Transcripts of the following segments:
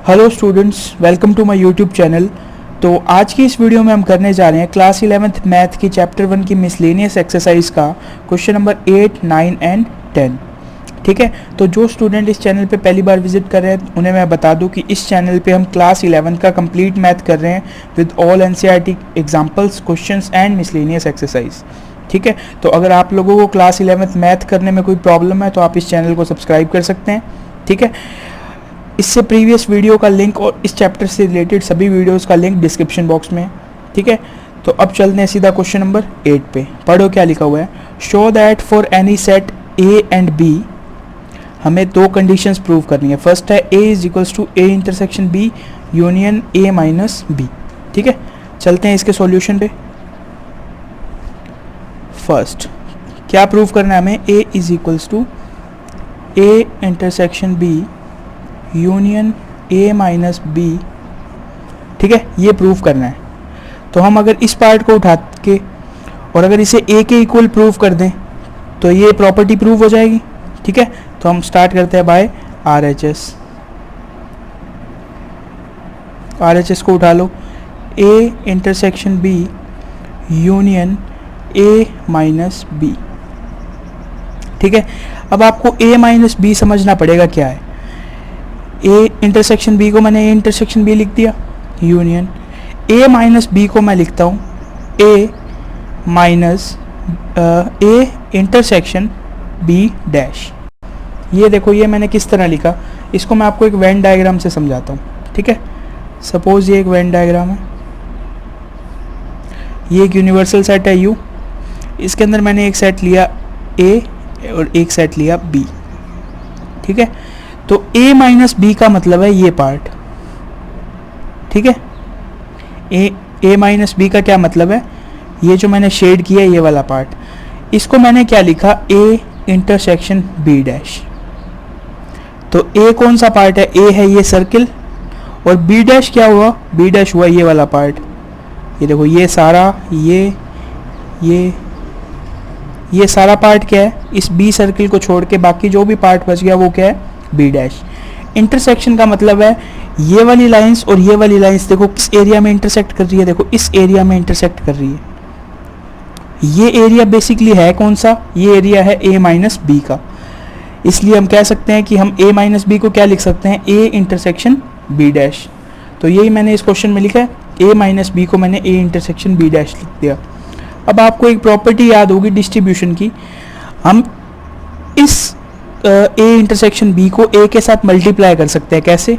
Hello students, welcome to my YouTube channel. तो आज की इस वीडियो में हम करने जा रहे हैं क्लास 11th मैथ की चैप्टर 1 की मिसलेनियस एक्सरसाइज का क्वेश्चन नंबर 8, 9 एंड 10। ठीक है, तो जो स्टूडेंट इस चैनल पे पहली बार विजिट कर रहे हैं उन्हें मैं बता दूं कि इस चैनल पे हम क्लास 11 का कंप्लीट मैथ कर रहे हैं with all NCERT examples, questions and miscellaneous exercise. ठीक है, तो अगर आप लोगों को क्लास 11th मैथ करने में कोई प्रॉब्लम है तो आप इस चैनल को सब्सक्राइब कर सकते हैं। ठीक है, इससे प्रीवियस वीडियो का लिंक और इस चैप्टर से रिलेटेड सभी वीडियोस का लिंक डिस्क्रिप्शन बॉक्स में है। ठीक है, तो अब चलते हैं सीधा क्वेश्चन नंबर 8 पे। पढ़ो क्या लिखा हुआ है। Show that for any set A and B, हमें दो कंडीशंस प्रूव करनी है। फर्स्ट है A is equals to A intersection B union A minus B. ठीक है, चलते हैं इसके सॉल्यूशन पे। फर्स्ट क्या प्रूव करना है हमें, A is equals to A intersection B union A minus B. ठीक है, ये प्रूव करना है। तो हम अगर इस पार्ट को उठा के और अगर इसे ए के इक्वल प्रूव कर दें तो ये प्रॉपर्टी प्रूव हो जाएगी। ठीक है, तो हम स्टार्ट करते हैं बाय आर एच एस को उठा लो। A intersection B union A minus B. ठीक है, अब आपको ए माइनस बी समझना पड़ेगा क्या है। ए इंटरसेक्शन बी को मैंने ए इंटरसेक्शन बी लिख दिया, यूनियन ए माइनस बी को मैं लिखता हूँ A minus A intersection B dash. ये देखो, ये मैंने किस तरह लिखा, इसको मैं आपको एक वेन डायग्राम से समझाता हूँ। ठीक है, सपोज ये एक वेन डायग्राम है, ये एक यूनिवर्सल सेट है यू, इसके अंदर मैंने एक सेट लिया ए और एक सेट लिया बी। ठीक है, तो a माइनस बी का मतलब है ये पार्ट। ठीक है, a माइनस बी का क्या मतलब है, ये जो मैंने शेड किया ये वाला पार्ट। इसको मैंने क्या लिखा, a इंटरसेक्शन b डैश। तो a कौन सा पार्ट है, a है ये सर्किल, और b डैश क्या हुआ, b डैश हुआ ये वाला पार्ट। ये देखो, ये सारा ये सारा पार्ट क्या है, इस b सर्किल को छोड़ के बाकी जो भी पार्ट बच गया वो क्या है, बी डैश। इंटरसेक्शन का मतलब है ये वाली लाइंस और ये वाली लाइंस देखो किस एरिया में इंटरसेक्ट कर रही है, देखो इस एरिया में इंटरसेक्ट कर रही है। ये एरिया बेसिकली है कौन सा, ये एरिया है ए माइनस बी का। इसलिए हम कह सकते हैं कि हम ए माइनस बी को क्या लिख सकते हैं, ए इंटरसेक्शन बी डैश। तो यही मैंने इस क्वेश्चन में लिखा है, ए माइनस बी को मैंने ए इंटरसेक्शन बी डैश लिख दिया। अब आपको एक प्रॉपर्टी याद होगी डिस्ट्रीब्यूशन की, हम इस ए इंटरसेक्शन बी को ए के साथ मल्टीप्लाई कर सकते हैं। कैसे,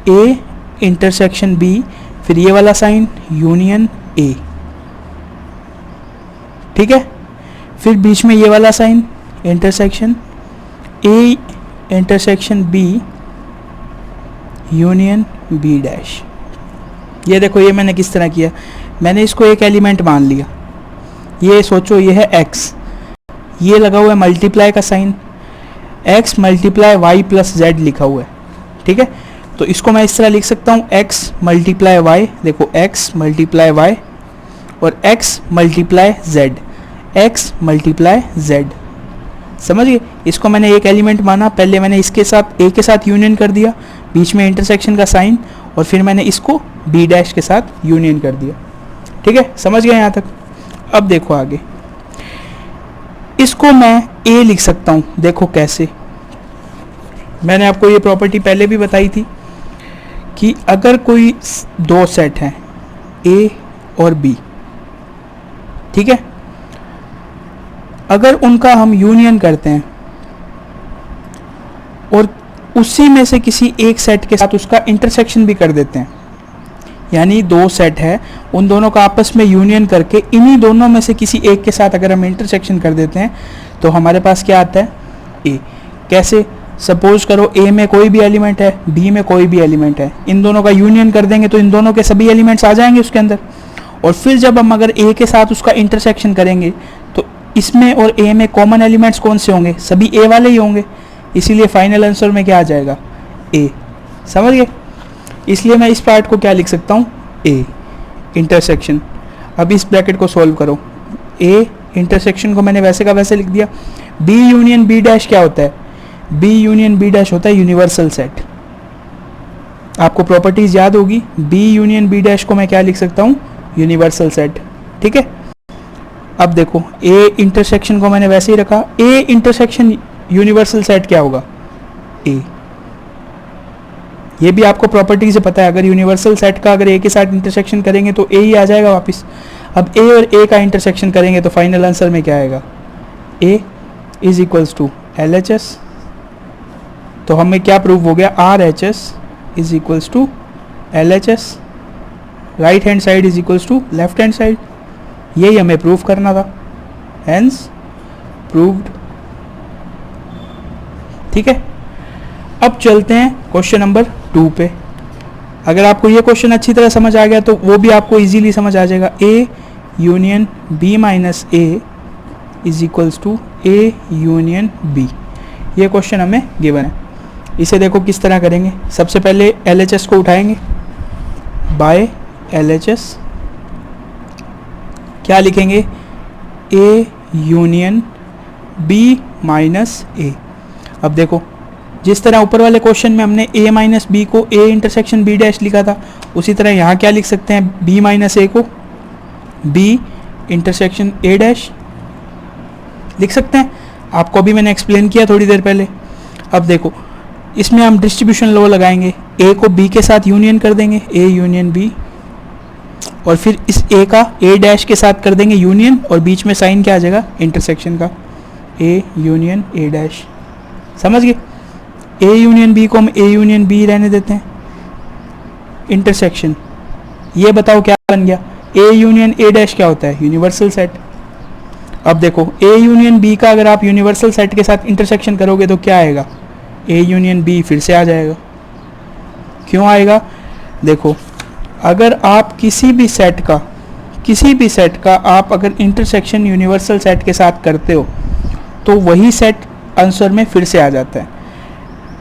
ए इंटरसेक्शन बी फिर ये वाला साइन यूनियन ए। ठीक है, फिर बीच में ये वाला sign intersection A intersection B union B dash. ये देखो, ये मैंने किस तरह किया, मैंने इसको एक एलिमेंट मान लिया। ये सोचो ये है x, ये लगा हुआ है मल्टीप्लाई का sign, x multiply y plus z लिखा हुआ है। ठीक है, तो इसको मैं इस तरह लिख सकता हूँ x मल्टीप्लाई वाई, देखो x मल्टीप्लाई वाई और x multiply Z, x multiply Z. समझिए, इसको मैंने एक एलिमेंट माना, पहले मैंने इसके साथ a के साथ यूनियन कर दिया, बीच में इंटरसेक्शन का साइन, और फिर मैंने इसको b डैश के साथ यूनियन कर दिया। ठीक है, समझ गए यहाँ तक। अब देखो आगे, इसको मैं a लिख सकता हूँ। देखो कैसे, मैंने आपको ये प्रॉपर्टी पहले भी बताई थी कि अगर कोई दो सेट हैं a और b, ठीक है, अगर उनका हम यूनियन करते हैं और उसी में से किसी एक सेट के साथ उसका इंटरसेक्शन भी कर देते हैं, यानी दो सेट है उन दोनों का आपस में यूनियन करके इन्हीं दोनों में से किसी एक के साथ अगर हम इंटरसेक्शन कर देते हैं तो हमारे पास क्या आता है, ए। कैसे, सपोज करो ए में कोई भी एलिमेंट है, बी में कोई भी एलिमेंट है, इन दोनों का यूनियन कर देंगे तो इन दोनों के सभी एलिमेंट्स आ जाएंगे उसके अंदर। और फिर जब हम अगर ए के साथ उसका इंटरसेक्शन करेंगे तो इसमें और ए में कॉमन एलिमेंट्स कौन से होंगे, सभी ए वाले ही होंगे। इसीलिए फाइनल आंसर में क्या आ जाएगा, ए। समझ गए, इसलिए मैं इस पार्ट को क्या लिख सकता हूँ, ए इंटरसेक्शन। अब इस ब्रैकेट को सॉल्व करो, ए इंटरसेक्शन को मैंने वैसे का वैसे लिख दिया। बी यूनियन बी डैश क्या होता है, बी यूनियन बी डैश होता है यूनिवर्सल सेट। आपको प्रॉपर्टीज याद होगी, बी यूनियन बी डैश को मैं क्या लिख सकता हूँ, यूनिवर्सल सेट। ठीक है, अब देखो ए इंटरसेक्शन को मैंने वैसे ही रखा, ए इंटरसेक्शन यूनिवर्सल सेट क्या होगा, ए। ये भी आपको प्रॉपर्टी से पता है, अगर यूनिवर्सल सेट का अगर ए के साथ इंटरसेक्शन करेंगे तो ए ही आ जाएगा वापस। अब ए और ए का इंटरसेक्शन करेंगे तो फाइनल आंसर में क्या आएगा, A is equals to L H S. तो हमें क्या प्रूव हो गया, R H S is equals to L H S, right hand side is equals to left hand side. यही हमें प्रूव करना था, हेंस प्रूव्ड। ठीक है, अब चलते हैं क्वेश्चन नंबर 2 पे। अगर आपको ये क्वेश्चन अच्छी तरह समझ आ गया तो वो भी आपको इजीली समझ आ जाएगा। A union B minus A is equals to A union B, ये क्वेश्चन हमें गिवन है। इसे देखो किस तरह करेंगे। सबसे पहले एल एच एस को उठाएंगे, बाय एल एच एस क्या लिखेंगे, ए यूनियन बी माइनस ए। अब देखो जिस तरह ऊपर वाले क्वेश्चन में हमने a माइनस बी को a इंटरसेक्शन b डैश लिखा था, उसी तरह यहाँ क्या लिख सकते हैं, b माइनस a को b इंटरसेक्शन a डैश लिख सकते हैं। आपको अभी मैंने एक्सप्लेन किया थोड़ी देर पहले। अब देखो इसमें हम डिस्ट्रीब्यूशन लॉ लगाएंगे, a को b के साथ यूनियन कर देंगे, a यूनियन b, और फिर इस a का a डैश के साथ कर देंगे यूनियन, और बीच में साइन क्या आ जाएगा, इंटरसेक्शन का, a यूनियन a डैश। समझ गए, ए यूनियन बी को हम ए यूनियन बी रहने देते हैं, इंटरसेक्शन। ये बताओ क्या बन गया, ए यूनियन ए डैश क्या होता है, यूनिवर्सल सेट। अब देखो ए यूनियन बी का अगर आप यूनिवर्सल सेट के साथ इंटरसेक्शन करोगे तो क्या आएगा, ए यूनियन बी फिर से आ जाएगा। क्यों आएगा, देखो अगर आप किसी भी सेट का आप अगर इंटरसेक्शन यूनिवर्सल सेट के साथ करते हो तो वही सेट आंसर में फिर से आ जाता है।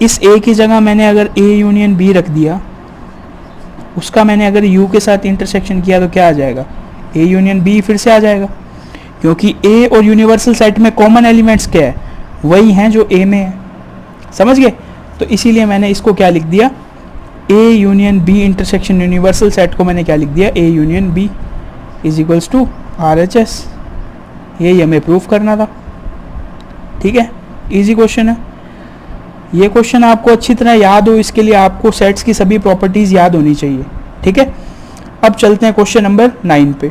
इस A की जगह मैंने अगर A यूनियन B रख दिया, उसका मैंने अगर U के साथ इंटरसेक्शन किया तो क्या आ जाएगा, A यूनियन B फिर से आ जाएगा, क्योंकि A और यूनिवर्सल सेट में कॉमन एलिमेंट्स क्या है, वही हैं जो A में है। समझ गए, तो इसीलिए मैंने इसको क्या लिख दिया, A union B intersection universal set को मैंने क्या लिख दिया, A union B is equals to R H S. यही हमें प्रूफ करना था। ठीक है, इजी क्वेश्चन है। ये क्वेश्चन आपको अच्छी तरह याद हो, इसके लिए आपको सेट्स की सभी प्रॉपर्टीज याद होनी चाहिए। ठीक है, अब चलते हैं क्वेश्चन नंबर 9 पे।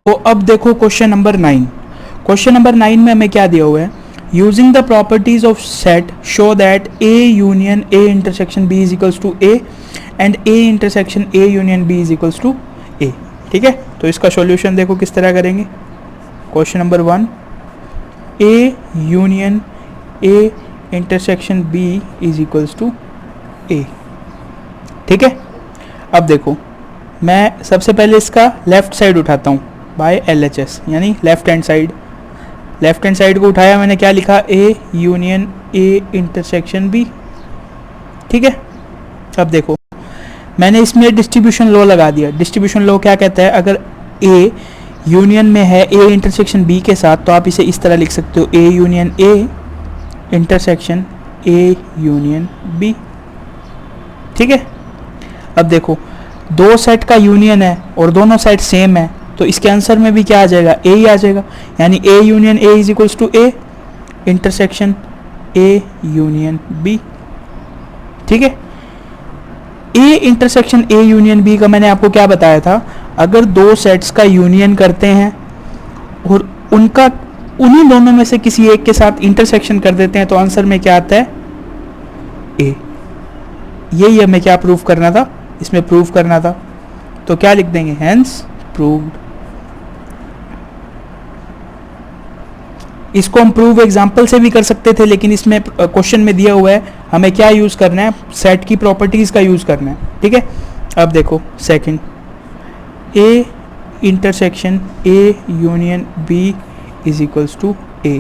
तो अब देखो क्वेश्चन नंबर 9। क्वेश्चन नंबर 9 में हमें क्या दिया हुआ है, using the properties of set show that A union A intersection B is equals to A and A intersection A union B is equals to A. ठीक है, तो इसका सॉल्यूशन देखो किस तरह करेंगे। Question number 1, A union A intersection B is equals to A। ठीक है, अब देखो मैं सबसे पहले इसका लेफ्ट साइड उठाता हूँ बाय LHS, यानी left hand side. Left hand side को उठाया, मैंने क्या लिखा, A union A intersection B। ठीक है, अब देखो मैंने इसमें डिस्ट्रीब्यूशन लॉ लगा दिया। डिस्ट्रीब्यूशन लॉ क्या कहता है, अगर A यूनियन में है A इंटरसेक्शन B के साथ, तो आप इसे इस तरह लिख सकते हो, A union A intersection A union B। ठीक है, अब देखो दो सेट का यूनियन है और दोनों सेट सेम है, तो इसके आंसर में भी क्या आ जाएगा, A ही आ जाएगा, यानी A union A is equals to A intersection A union B। ठीक है, A intersection A union B का मैंने आपको क्या बताया था, अगर दो सेट्स का यूनियन करते हैं और उनका उन्हीं दोनों में से किसी एक के साथ इंटरसेक्शन कर देते हैं तो आंसर में क्या आता है, A। यही हमें क्या प्रूव करना था, इसमें प्रूव करना था, तो क्या लिख देंगे, हेंस प्रूव्ड। इसको हम प्रूव एग्जांपल से भी कर सकते थे, लेकिन इसमें क्वेश्चन में दिया हुआ है हमें क्या यूज करना है, सेट की प्रॉपर्टीज का यूज करना है। ठीक है, अब देखो second, A intersection A union B is equals to A।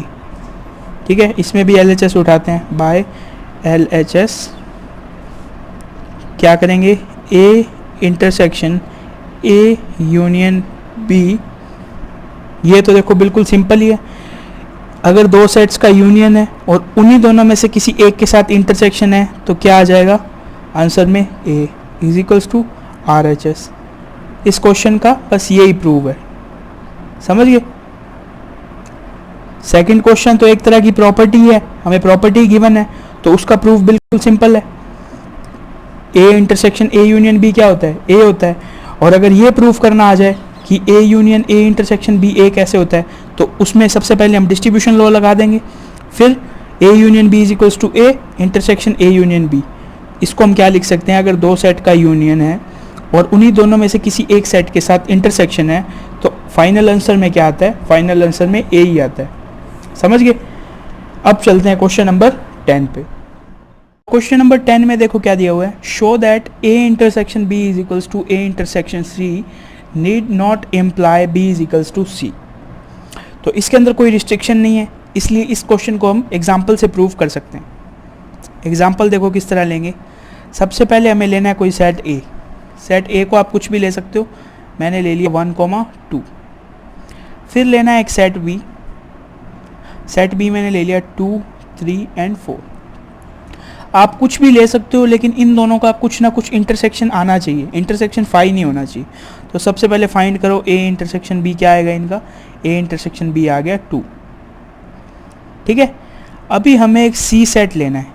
ठीक है, इसमें भी LHS उठाते हैं, बाय LHS क्या करेंगे, A intersection A union B। ये तो देखो बिल्कुल सिंपल ही है, अगर दो सेट्स का यूनियन है और उन्हीं दोनों में से किसी एक के साथ इंटरसेक्शन है तो क्या आ जाएगा, आंसर में ए इज इक्वल्स टू RHS। इस क्वेश्चन का बस यही प्रूव है, समझ गए। सेकंड क्वेश्चन तो एक तरह की प्रॉपर्टी है, हमें प्रॉपर्टी गिवन है तो उसका प्रूफ बिल्कुल सिंपल है। A intersection A union B क्या होता है, ए होता है। और अगर ये प्रूफ करना आ जाए कि A union A intersection B A कैसे होता है, तो उसमें सबसे पहले हम डिस्ट्रीब्यूशन लॉ लगा देंगे, फिर A union B is equals to A intersection A union B. इसको हम क्या लिख सकते हैं, अगर दो सेट का यूनियन है और उन्हीं दोनों में से किसी एक सेट के साथ इंटरसेक्शन है, तो फाइनल आंसर में क्या आता है, फाइनल आंसर में ए ही आता है, समझ गए। अब चलते हैं क्वेश्चन नंबर 10 पे। क्वेश्चन नंबर 10 में देखो क्या दिया हुआ है, show that A intersection B is equals to A intersection C need not imply B is equals to C. तो इसके अंदर कोई रिस्ट्रिक्शन नहीं है, इसलिए इस क्वेश्चन को हम एग्जाम्पल से प्रूव कर सकते हैं। एग्जाम्पल देखो किस तरह लेंगे। सबसे पहले हमें लेना है कोई सेट ए। सेट ए को आप कुछ भी ले सकते हो, मैंने ले लिया 1,2। फिर लेना है एक सेट बी। सेट बी मैंने ले लिया 2, 3 एंड 4। आप कुछ भी ले सकते हो, लेकिन इन दोनों का कुछ ना कुछ इंटरसेक्शन आना चाहिए, इंटरसेक्शन फाई नहीं होना चाहिए। तो सबसे पहले फाइंड करो ए इंटरसेक्शन बी क्या आएगा इनका, ए इंटरसेक्शन बी आ गया 2, ठीक है। अभी हमें एक सी सेट लेना है,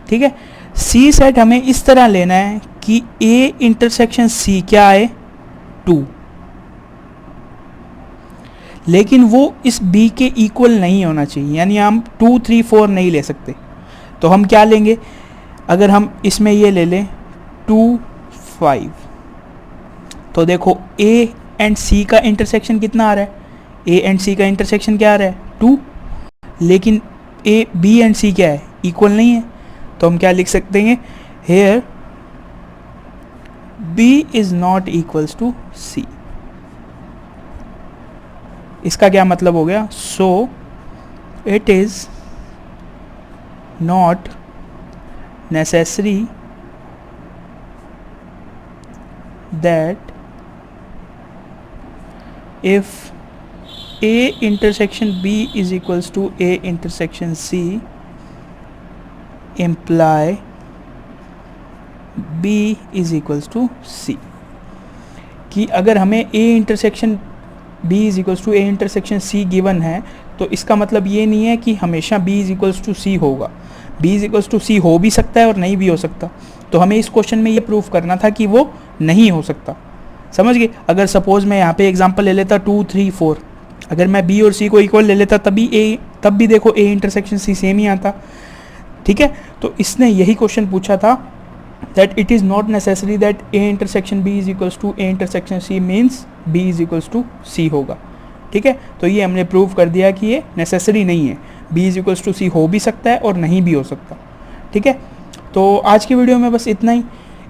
ठीक है। सी सेट हमें इस तरह लेना है कि ए इंटरसेक्शन सी क्या आए 2, लेकिन वो इस बी के इक्वल नहीं होना चाहिए, यानी हम 2, 3, 4 नहीं ले सकते। तो हम क्या लेंगे, अगर हम इसमें ये ले लें 2, 5, तो देखो ए एंड सी का इंटरसेक्शन कितना आ रहा है, ए एंड सी का इंटरसेक्शन क्या आ रहा है 2, लेकिन ए बी एंड सी क्या है, इक्वल नहीं है। तो हम क्या लिख सकते हैं, here B is not equals to C. इसका क्या मतलब हो गया, so it is not necessary that if A intersection B is equals to A intersection C imply B is equals to C, कि अगर हमें A intersection B is equals to A intersection C given है, तो इसका मतलब ये नहीं है कि हमेशा B is equals to C होगा। B is equals to C हो भी सकता है और नहीं भी हो सकता। तो हमें इस क्वेश्चन में ये प्रूफ करना था कि वो नहीं हो सकता, समझ गए। अगर सपोज मैं यहाँ पे एग्जांपल ले लेता 2, 3, 4, अगर मैं बी और सी को इक्वल ले लेता तब भी देखो ए इंटरसेक्शन सी सेम ही आता, ठीक है। तो इसने यही क्वेश्चन पूछा था that it is not necessary that A intersection B is equals to A intersection C means B is equals to C होगा, ठीक है। तो ये हमने प्रूव कर दिया कि ये नेसेसरी नहीं है, बी इज इक्वल्स टू सी हो भी सकता है और नहीं भी हो सकता, ठीक है। तो आज की वीडियो में बस इतना ही।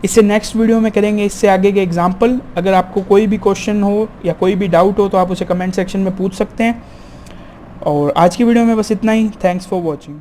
इससे नेक्स्ट वीडियो में करेंगे इससे आगे के एग्जाम्पल। अगर आपको कोई भी क्वेश्चन हो या कोई भी डाउट हो तो आप उसे कमेंट सेक्शन में पूछ सकते हैं। और आज की वीडियो में बस इतना ही। Thanks for watching.